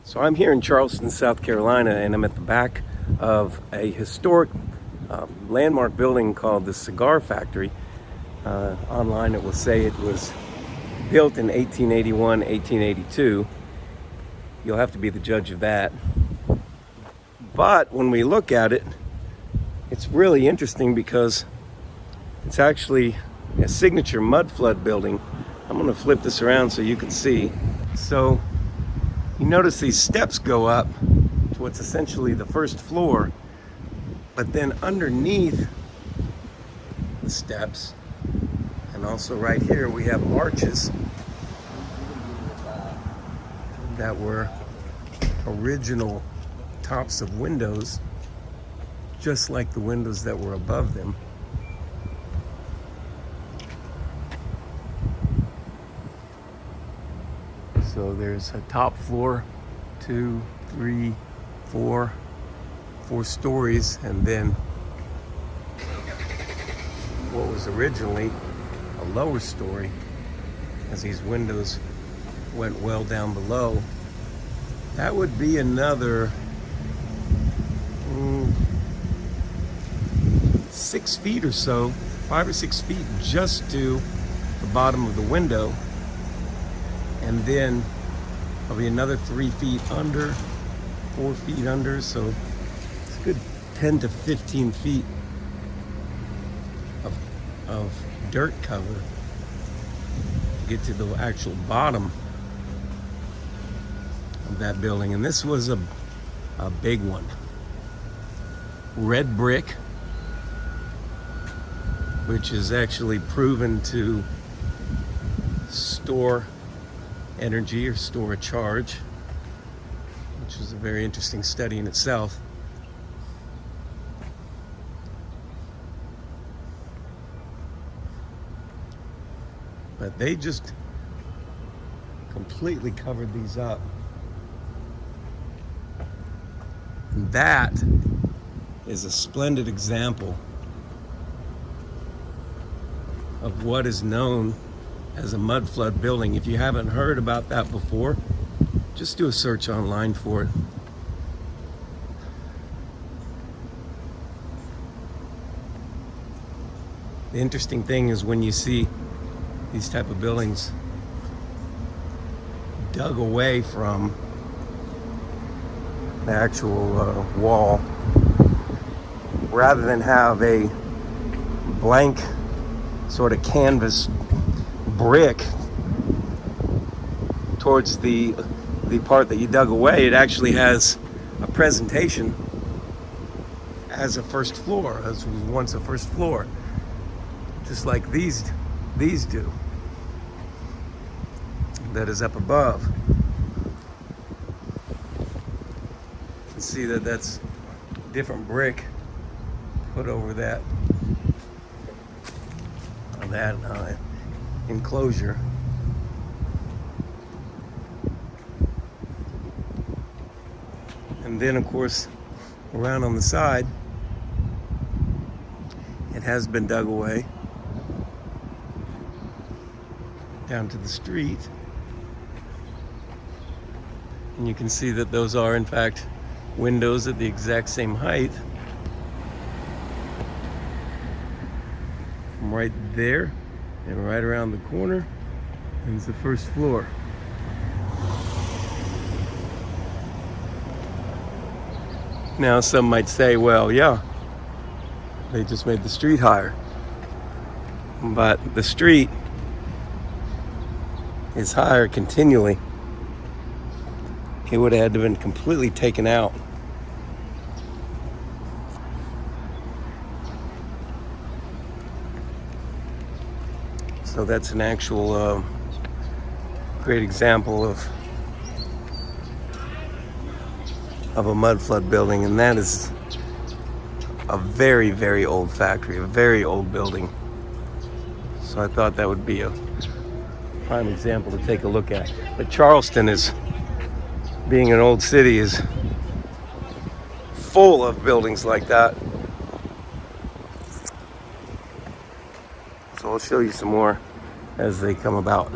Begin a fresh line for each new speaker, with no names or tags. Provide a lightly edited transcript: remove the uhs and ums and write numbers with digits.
So I'm here in Charleston, South Carolina, and I'm at the back of a historic landmark building called the Cigar Factory. Online it will say it was built in 1881, 1882. You'll have to be the judge of that. But when we look at it, it's really interesting because it's actually a signature Mudflood building. I'm going to flip this around so you can see. So you notice these steps go up to what's essentially the first floor, but then underneath the steps, and also right here, we have arches that were original tops of windows, just like the windows that were above them. So there's a top floor, 2, 3, 4 stories, and then what was originally a lower story, as these windows went well down below. That would be another 6 feet or so, 5 or 6 feet just to the bottom of the window. And then probably another 3 feet under, 4 feet under, so it's a good 10 to 15 feet of dirt cover to get to the actual bottom of that building. And this was a big one. Red brick, which is actually proven to store energy or store a charge, which is a very interesting study in itself. But they just completely covered these up. And that is a splendid example of what is known as a Mudflood building. If you haven't heard about that before, just do a search online for it. The interesting thing is when you see these type of buildings dug away from the actual wall, rather than have a blank sort of canvas brick towards the part that you dug away, it actually has a presentation as a first floor, as was once a first floor, just like these do, that is up above. You can see that that's different brick put over that enclosure. And then of course around on the side it has been dug away down to the street, and you can see that those are in fact windows at the exact same height from right there and right around the corner, and it's the first floor. Now some might say, well, yeah, they just made the street higher, but the street is higher continually. It would have had to have been completely taken out. So that's an actual great example of a Mudflood building, and that is a very, very old factory, a very old building. So I thought that would be a prime example to take a look at. But Charleston, is being an old city, is full of buildings like that. So I'll show you some more as they come about.